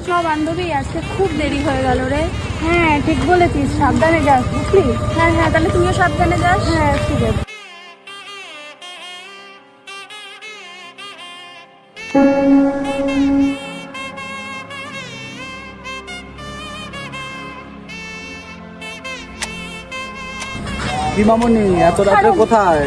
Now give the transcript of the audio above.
চ বান্ধবী, আজকে খুব দেরি হয়ে গেল রে। হ্যাঁ ঠিক বলেছিস, সাবধানে যাস বুঝলি। হ্যাঁ হ্যাঁ, তাহলে তুইও সাবধানে যাস। হ্যাঁ ঠিক আছে। কি মামনি, এত রাত্রে কোথায়?